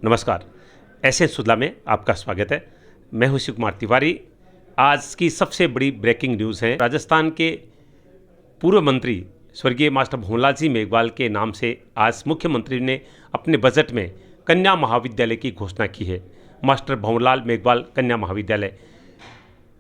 नमस्कार। ऐसे सुधला में आपका स्वागत है। मैं हूं शिव कुमार तिवारी। आज की सबसे बड़ी ब्रेकिंग न्यूज़ है, राजस्थान के पूर्व मंत्री स्वर्गीय मास्टर भंवरलाल जी मेघवाल के नाम से आज मुख्यमंत्री ने अपने बजट में कन्या महाविद्यालय की घोषणा की है। मास्टर भंवरलाल मेघवाल कन्या महाविद्यालय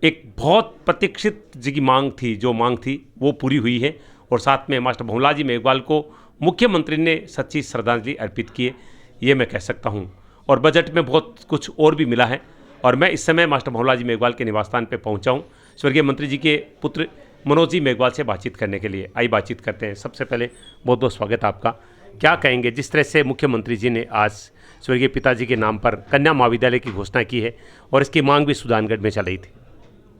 एक बहुत प्रतीक्षित जी की मांग थी, जो मांग थी वो पूरी हुई है और साथ में मास्टर भंवरलाल जी मेघवाल को मुख्यमंत्री ने सच्ची श्रद्धांजलि अर्पित की है, ये मैं कह सकता हूँ। और बजट में बहुत कुछ और भी मिला है और मैं इस समय मास्टर भंवरलाल जी मेघवाल के निवास स्थान पर पहुँचा हूँ स्वर्गीय मंत्री जी के पुत्र मनोज जी मेघवाल से बातचीत करने के लिए। आइए बातचीत करते हैं। सबसे पहले बहुत बहुत स्वागत है आपका। क्या कहेंगे जिस तरह से मुख्यमंत्री जी ने आज स्वर्गीय पिताजी के नाम पर कन्या महाविद्यालय की घोषणा की है और इसकी मांग भी सुजानगढ़ में चल रही थी?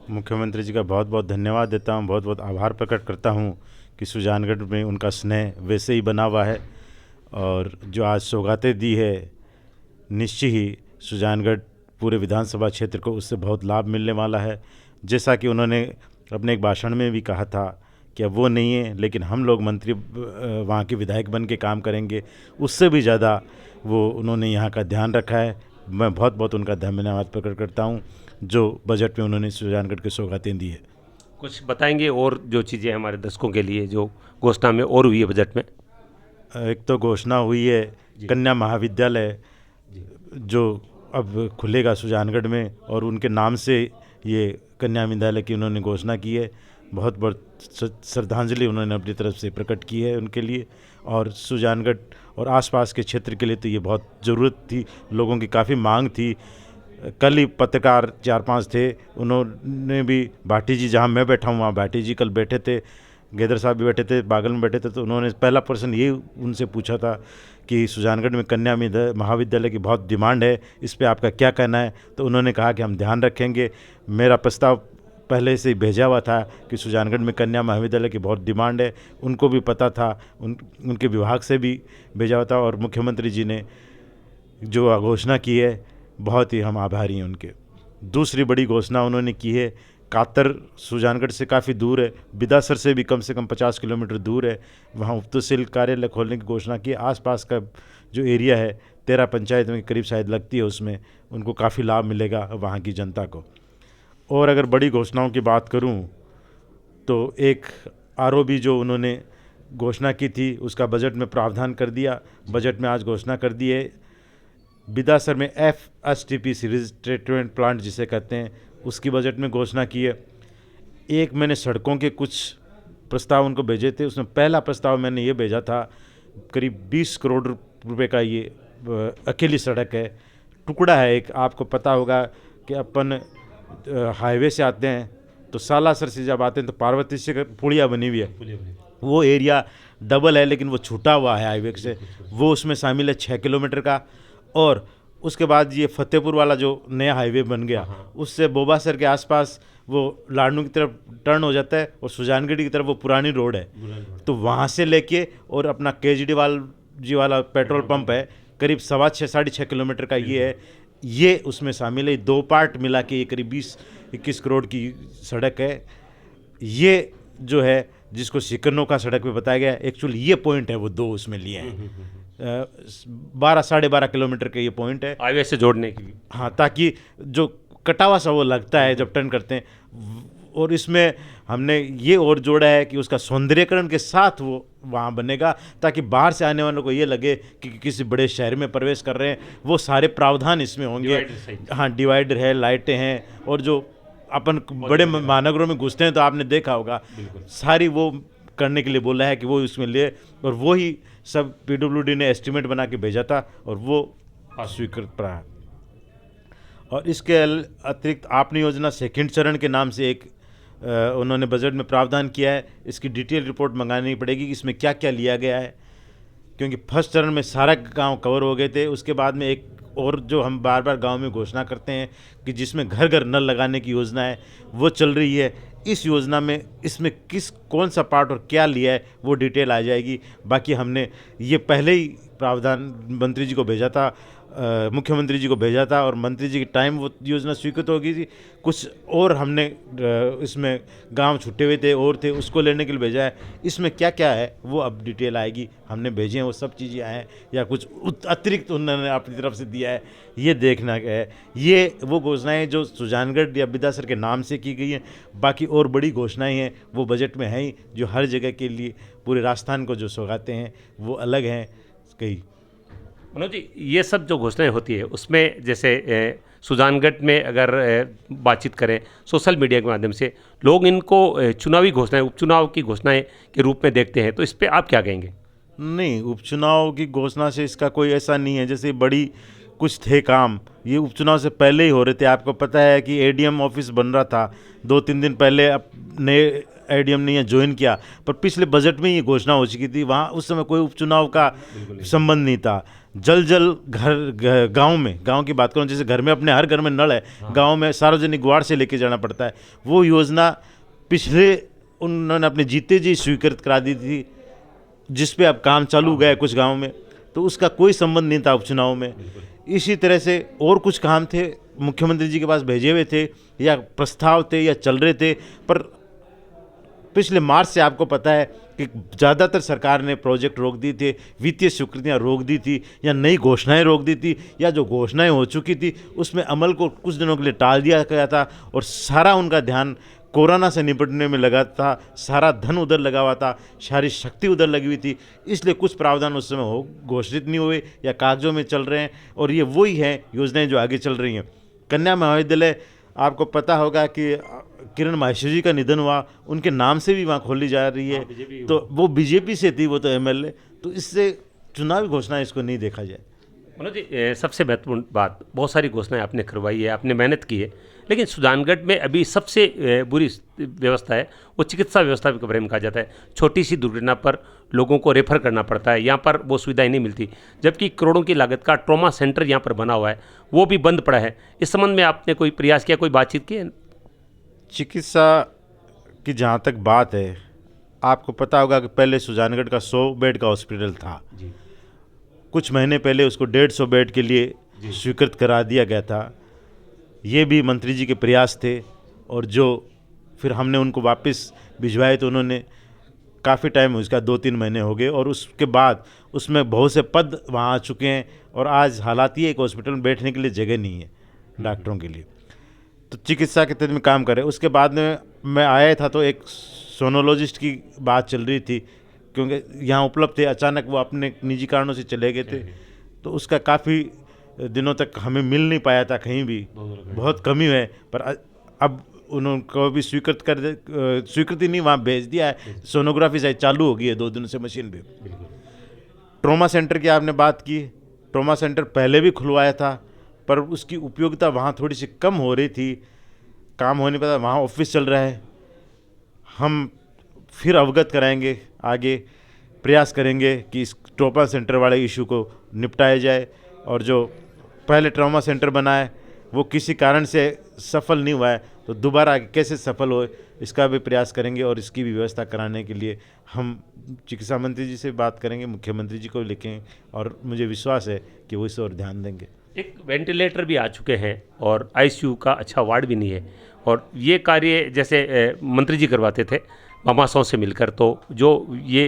मुख्यमंत्री जी का बहुत बहुत धन्यवाद देता हूँ, बहुत बहुत आभार प्रकट करता हूँ कि सुजानगढ़ में उनका स्नेह वैसे ही बना हुआ है और जो आज सौगातें दी है, निश्चय ही सुजानगढ़ पूरे विधानसभा क्षेत्र को उससे बहुत लाभ मिलने वाला है। जैसा कि उन्होंने अपने एक भाषण में भी कहा था कि अब वो नहीं है, लेकिन हम लोग मंत्री वहाँ के विधायक बन के काम करेंगे, उससे भी ज़्यादा वो उन्होंने यहाँ का ध्यान रखा है। मैं बहुत बहुत उनका धन्यवाद प्रकट करता हूँ जो बजट में उन्होंने सुजानगढ़ के सौगातें दी है। कुछ बताएंगे और जो चीज़ें हमारे दर्शकों के लिए जो घोषणा में और हुई है बजट में? एक तो घोषणा हुई है कन्या महाविद्यालय जो अब खुलेगा सुजानगढ़ में और उनके नाम से ये कन्या विद्यालय की उन्होंने घोषणा की है। बहुत बहुत श्रद्धांजलि उन्होंने अपनी तरफ से प्रकट की है उनके लिए और सुजानगढ़ और आसपास के क्षेत्र के लिए तो ये बहुत ज़रूरत थी, लोगों की काफ़ी मांग थी। कल ही पत्रकार 4-5 थे, उन्होंने भी भाटी जी जहाँ मैं बैठा हूँ वहाँ भाटी जी कल बैठे थे, गेदर साहब भी बैठे थे, बागल में बैठे थे, तो उन्होंने पहला प्रश्न ये उनसे पूछा था कि सुजानगढ़ में कन्या महाविद्यालय की बहुत डिमांड है, इस पे आपका क्या कहना है? तो उन्होंने कहा कि हम ध्यान रखेंगे। मेरा प्रस्ताव पहले से ही भेजा हुआ था कि सुजानगढ़ में कन्या महाविद्यालय की बहुत डिमांड है, उनको भी पता था, उनके विभाग से भी भेजा हुआ था और मुख्यमंत्री जी ने जो घोषणा की है बहुत ही हम आभारी हैं उनके। दूसरी बड़ी घोषणा उन्होंने की है, कातर सुजानगढ़ से काफ़ी दूर है, बिदासर से भी कम से कम 50 किलोमीटर दूर है, वहाँ उप तहसील कार्यालय खोलने की घोषणा की है। आसपास का जो एरिया है 13 पंचायत में करीब शायद लगती है, उसमें उनको काफ़ी लाभ मिलेगा वहाँ की जनता को। और अगर बड़ी घोषणाओं की बात करूँ तो एक आरओबी जो उन्होंने घोषणा की थी उसका बजट में प्रावधान कर दिया। बजट में आज घोषणा कर दी है बिदासर में FSTP सीरीज ट्रीटमेंट प्लांट जिसे कहते हैं, उसकी बजट में घोषणा की है। एक मैंने सड़कों के कुछ प्रस्ताव उनको भेजे थे, उसमें पहला प्रस्ताव मैंने ये भेजा था, करीब 20 करोड़ रुपए का ये अकेली सड़क है, टुकड़ा है एक। आपको पता होगा कि अपन हाईवे से आते हैं तो सालासर से जब आते हैं तो पार्वती से पुलिया बनी हुई है, वो एरिया डबल है लेकिन वो छूटा हुआ है हाईवे से, वो उसमें शामिल है 6 किलोमीटर का। और उसके बाद ये फतेहपुर वाला जो नया हाईवे बन गया, उससे बोबासर के आसपास वो लाडनू की तरफ टर्न हो जाता है और सुजानगढ़ की तरफ वो पुरानी रोड है, तो वहाँ से लेके और अपना केजरीवाल जी वाला पेट्रोल पंप है, करीब 6.25 किलोमीटर का ये है, ये उसमें शामिल है। 2 पार्ट मिला के ये करीब 20-21 करोड़ की सड़क है। ये जो है जिसको सिकरनों का सड़क पे बताया गया, एक्चुअली ये पॉइंट है वो 2 उसमें लिए हैं। 12-12.5 किलोमीटर के ये पॉइंट है हाईवे से जोड़ने की। हाँ, ताकि जो कटावा सा वो लगता है जब टर्न करते हैं, और इसमें हमने ये और जोड़ा है कि उसका सौंदर्यीकरण के साथ वो वहाँ बनेगा ताकि बाहर से आने वालों को ये लगे कि किसी बड़े शहर में प्रवेश कर रहे हैं। वो सारे प्रावधान इसमें होंगे। हाँ, डिवाइडर है, लाइटें हैं, और जो अपन बड़े महानगरों में घुसते हैं तो आपने देखा होगा सारी वो करने के लिए बोला है कि वो इसमें ले, और वो ही सब PWD ने एस्टीमेट बना के भेजा था और वो स्वीकृत रहा। और इसके अतिरिक्त आपने योजना सेकंड चरण के नाम से एक उन्होंने बजट में प्रावधान किया है। इसकी डिटेल रिपोर्ट मंगानी पड़ेगी कि इसमें क्या क्या लिया गया है, क्योंकि फर्स्ट चरण में सारा गांव कवर हो गए थे। उसके बाद में एक और जो हम बार बार गांव में घोषणा करते हैं कि जिसमें घर घर नल लगाने की योजना है, वो चल रही है। इस योजना में इसमें कौन सा पार्ट और क्या लिया है वो डिटेल आ जाएगी। बाकी हमने ये पहले ही प्रावधान मंत्री जी को भेजा था मुख्यमंत्री जी को भेजा था और मंत्री जी के टाइम वो योजना स्वीकृत हो गई थी। कुछ और हमने इसमें गांव छुट्टे हुए थे और थे, उसको लेने के लिए भेजा है। इसमें क्या क्या है वो अब डिटेल आएगी, हमने भेजे हैं वो सब चीज़ें आए हैं या कुछ अतिरिक्त उन्होंने अपनी तरफ से दिया है, ये देखना है। ये वो घोषणाएं जो सुजानगढ़ या बिदासर के नाम से की गई हैं। बाकी और बड़ी घोषणाएं हैं वो बजट में हैं ही, जो हर जगह के लिए पूरे राजस्थान को जो सौगातें हैं वो अलग हैं कई। मनोज जी, ये सब जो घोषणाएं होती है उसमें जैसे सुजानगढ़ में अगर बातचीत करें सोशल मीडिया के माध्यम से, लोग इनको चुनावी घोषणाएं, उपचुनाव की घोषणाएं के रूप में देखते हैं, तो इस पर आप क्या कहेंगे? नहीं, उपचुनाव की घोषणा से इसका कोई ऐसा नहीं है। जैसे बड़ी कुछ थे काम, ये उपचुनाव से पहले ही हो रहे थे। आपको पता है कि एडीएम ऑफिस बन रहा था 2-3 दिन पहले, अब नए एडीएम ने ज्वाइन किया, पर पिछले बजट में ये घोषणा हो चुकी थी। वहाँ उस समय कोई उपचुनाव का संबंध नहीं था। जल घर गांव में, गांव की बात करूं, जैसे घर में अपने हर घर में नल है, गांव में सार्वजनिक वार्ड से लेके जाना पड़ता है। वो योजना पिछले उन्होंने अपने जीते जी स्वीकृत करा दी थी, जिस पे अब काम चालू गया है कुछ गांव में, तो उसका कोई संबंध नहीं था उपचुनाव में। इसी तरह से और कुछ काम थे मुख्यमंत्री जी के पास भेजे हुए थे या प्रस्ताव थे या चल रहे थे, पर पिछले मार्च से आपको पता है कि ज़्यादातर सरकार ने प्रोजेक्ट रोक दी थे, वित्तीय स्वीकृतियाँ रोक दी थी या नई घोषणाएं रोक दी थी, या जो घोषणाएं हो चुकी थी उसमें अमल को कुछ दिनों के लिए टाल दिया गया था और सारा उनका ध्यान कोरोना से निपटने में लगा था। सारा धन उधर लगा हुआ था, सारी शक्ति उधर लगी हुई थी, इसलिए कुछ प्रावधान उस समय हो घोषित नहीं हुए या कागजों में चल रहे हैं। और ये वही हैं योजनाएं जो आगे चल रही हैं। कन्या महाविद्यालय, आपको पता होगा कि किरण माहेश्वरी जी का निधन हुआ, उनके नाम से भी वहाँ खोली जा रही है। तो वो बीजेपी से थी, वो तो एमएलए, तो इससे चुनावी घोषणा इसको नहीं देखा जाए। मनोज जी, सबसे महत्वपूर्ण बात, बहुत सारी घोषणाएं आपने करवाई है, आपने मेहनत की है, लेकिन सुजानगढ़ में अभी सबसे बुरी व्यवस्था है वो चिकित्सा व्यवस्था के बारे में कहा जाता है। छोटी सी दुर्घटना पर लोगों को रेफर करना पड़ता है, यहाँ पर वो सुविधाएं नहीं मिलती, जबकि करोड़ों की लागत का ट्रॉमा सेंटर यहाँ पर बना हुआ है, वो भी बंद पड़ा है। इस संबंध में आपने कोई प्रयास किया, कोई बातचीत की है? चिकित्सा की जहाँ तक बात है, आपको पता होगा कि पहले सुजानगढ़ का 100 बेड का हॉस्पिटल था जी। कुछ महीने पहले उसको 150 बेड के लिए स्वीकृत करा दिया गया था। ये भी मंत्री जी के प्रयास थे और जो फिर हमने उनको वापस भिजवाए, तो उन्होंने काफ़ी टाइम उसका 2-3 महीने हो गए और उसके बाद उसमें बहुत से पद वहाँ आ चुके हैं और आज हालात ये एक हॉस्पिटल में बैठने के लिए जगह नहीं है डॉक्टरों के लिए। तो चिकित्सा के तहत में काम करें। उसके बाद में मैं आया था तो एक सोनोलॉजिस्ट की बात चल रही थी, क्योंकि यहाँ उपलब्ध थे, अचानक वो अपने निजी कारणों से चले गए थे, तो उसका काफ़ी दिनों तक हमें मिल नहीं पाया था, कहीं भी बहुत कमी है। पर अब उनको भी स्वीकृति नहीं वहाँ भेज दिया है, सोनोग्राफी शायद चालू हो गई है 2 दिनों से मशीन भी। ट्रॉमा सेंटर की आपने बात की, ट्रॉमा सेंटर पहले भी खुलवाया था, पर उसकी उपयोगिता वहाँ थोड़ी सी कम हो रही थी, काम हो नहीं पाता। वहाँ ऑफिस चल रहा है, हम फिर अवगत कराएंगे, आगे प्रयास करेंगे कि इस ट्रॉमा सेंटर वाले इशू को निपटाया जाए। और जो पहले ट्रॉमा सेंटर बना है वो किसी कारण से सफल नहीं हुआ है, तो दोबारा कैसे सफल हो इसका भी प्रयास करेंगे और इसकी भी व्यवस्था कराने के लिए हम चिकित्सा मंत्री जी से बात करेंगे, मुख्यमंत्री जी को लिखें और मुझे विश्वास है कि वो इस ओर ध्यान देंगे। एक वेंटिलेटर भी आ चुके हैं और आईसीयू का अच्छा वार्ड भी नहीं है, और ये कार्य जैसे मंत्री जी करवाते थे मामासाओं से मिलकर, तो जो ये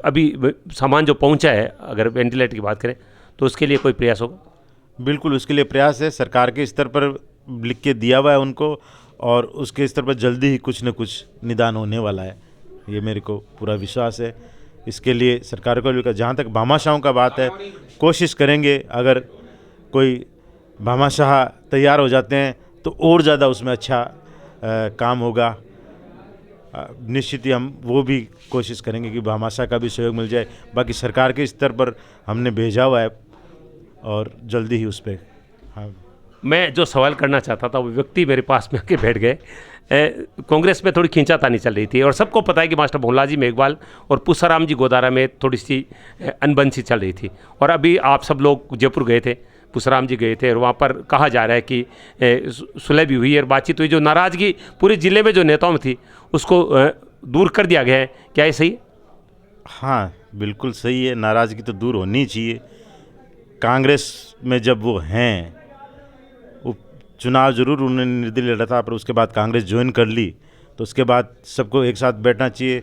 अभी सामान जो पहुंचा है, अगर वेंटिलेटर की बात करें तो उसके लिए कोई प्रयास होगा? बिल्कुल, उसके लिए प्रयास है, सरकार के स्तर पर लिख के दिया हुआ है उनको, और उसके स्तर पर जल्दी ही कुछ न कुछ निदान होने वाला है, ये मेरे को पूरा विश्वास है। इसके लिए सरकार को लेकर, जहाँ तक भामाशाहों का बात है, कोशिश करेंगे, अगर कोई भामाशाह तैयार हो जाते हैं तो और ज़्यादा उसमें अच्छा काम होगा। निश्चित ही हम वो भी कोशिश करेंगे कि भामाशाह का भी सहयोग मिल जाए। बाकी सरकार के स्तर पर हमने भेजा हुआ है और जल्दी ही उस पर। हाँ, मैं जो सवाल करना चाहता था वो व्यक्ति मेरे पास में आके बैठ गए। कांग्रेस में थोड़ी खींचातानी चल रही थी और सबको पता है कि मास्टर भोला जी मेघवाल और पुष्पराम जी गोदारा में थोड़ी सी अनबन सी चल रही थी। और अभी आप सब लोग जयपुर गए थे, पुष्पराम जी गए थे, और वहाँ पर कहा जा रहा है कि सुलह भी हुई और बातचीत हुई। जो नाराज़गी पूरे ज़िले में जो नेताओं में थी उसको दूर कर दिया गया है, क्या ये सही है? हाँ, बिल्कुल सही है, नाराज़गी तो दूर होनी चाहिए। कांग्रेस में जब वो हैं, चुनाव जरूर उन्होंने निर्दलीय लड़ा था, पर उसके बाद कांग्रेस ज्वाइन कर ली, तो उसके बाद सबको एक साथ बैठना चाहिए।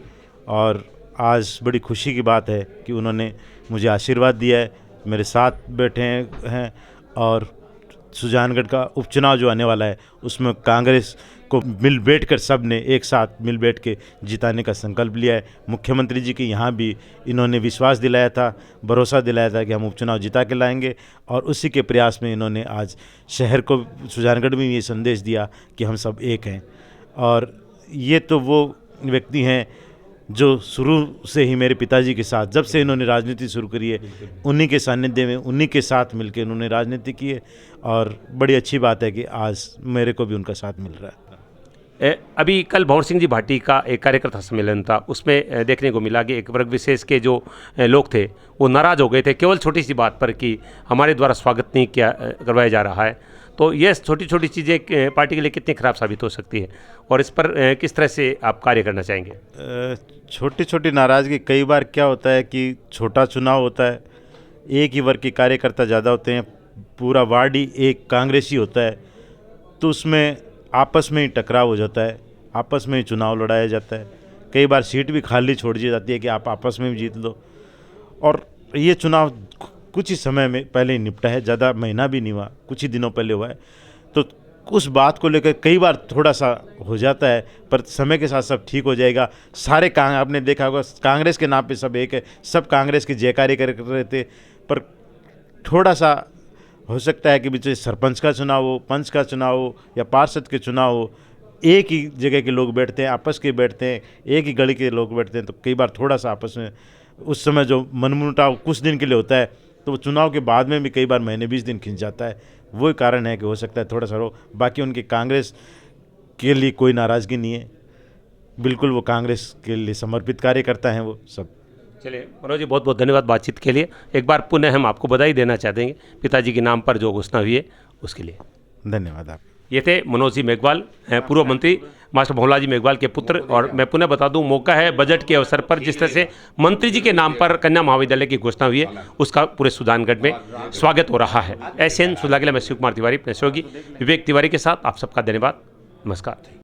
और आज बड़ी खुशी की बात है कि उन्होंने मुझे आशीर्वाद दिया है, मेरे साथ बैठे हैं। और सुजानगढ़ का उपचुनाव जो आने वाला है उसमें कांग्रेस को मिल बैठ कर सब ने एक साथ मिल बैठ के जिताने का संकल्प लिया है। मुख्यमंत्री जी के यहाँ भी इन्होंने विश्वास दिलाया था, भरोसा दिलाया था कि हम उपचुनाव जिता के लाएंगे, और उसी के प्रयास में इन्होंने आज शहर को, सुजानगढ़ में ये संदेश दिया कि हम सब एक हैं। और ये तो वो व्यक्ति हैं जो शुरू से ही मेरे पिताजी के साथ, जब से इन्होंने राजनीति शुरू करी है, उन्हीं के सानिध्य में, उन्हीं के साथ मिलकर इन्होंने राजनीति की है। और बड़ी अच्छी बात है कि आज मेरे को भी उनका साथ मिल रहा है। अभी कल भंवर सिंह जी भाटी का एक कार्यकर्ता सम्मेलन था, उसमें देखने को मिला कि एक वर्ग विशेष के जो लोग थे वो नाराज़ हो गए थे केवल छोटी सी बात पर कि हमारे द्वारा स्वागत नहीं करवाया जा रहा है। तो ये छोटी छोटी चीज़ें पार्टी के लिए कितनी खराब साबित हो सकती है, और इस पर किस तरह से आप कार्य करना चाहेंगे? छोटी छोटी नाराज़गी, कई बार क्या होता है कि छोटा चुनाव होता है, एक ही वर्ग के कार्यकर्ता ज़्यादा होते हैं, पूरा वार्ड ही एक कांग्रेसी होता है, तो उसमें आपस में ही टकराव हो जाता है, आपस में ही चुनाव लड़ाया जाता है। कई बार सीट भी खाली छोड़ दी जाती है कि आप आपस में भी जीत लो। और ये चुनाव कुछ ही समय में पहले ही निपटा है, ज़्यादा महीना भी नहीं हुआ, कुछ ही दिनों पहले हुआ है। तो उस बात को लेकर कई बार थोड़ा सा हो जाता है, पर समय के साथ सब ठीक हो जाएगा। सारे आपने देखा होगा कांग्रेस के नाम पे सब एक है, सब कांग्रेस की जयकारी कर रहे थे, पर थोड़ा सा हो सकता है कि बीच सरपंच का चुनाव हो, पंच का चुनाव हो या पार्षद के चुनाव हो, एक ही जगह के लोग बैठते हैं, आपस के बैठते हैं, एक ही गली के लोग बैठते हैं, तो कई बार थोड़ा सा आपस में उस समय जो मनमुटाव कुछ दिन के लिए होता है, तो वो चुनाव के बाद में भी कई बार महीने 20 दिन खिंच जाता है। वही कारण है कि हो सकता है थोड़ा सा रो। बाकी उनकी कांग्रेस के लिए कोई नाराज़गी नहीं है, बिल्कुल वो कांग्रेस के लिए समर्पित कार्यकर्ता हैं वो सब। चलिए मनोज जी, बहुत बहुत धन्यवाद बातचीत के लिए। एक बार पुनः हम आपको बधाई देना चाहते हैं पिताजी के नाम पर जो घोषणा हुई है उसके लिए। धन्यवाद आप। ये थे मनोज जी मेघवाल, पूर्व मंत्री मास्टर भंवर जी मेघवाल के पुत्र। और मैं पुनः बता दूं, मौका है बजट के अवसर पर जिस तरह से मंत्री जी के नाम पर कन्या महाविद्यालय की घोषणा हुई है उसका पूरे सुजानगढ़ में स्वागत हो रहा है। SN सुधा के लिए मैं शिव कुमार तिवारी, अपने सहयोगी विवेक तिवारी के साथ आप सबका धन्यवाद। नमस्कार।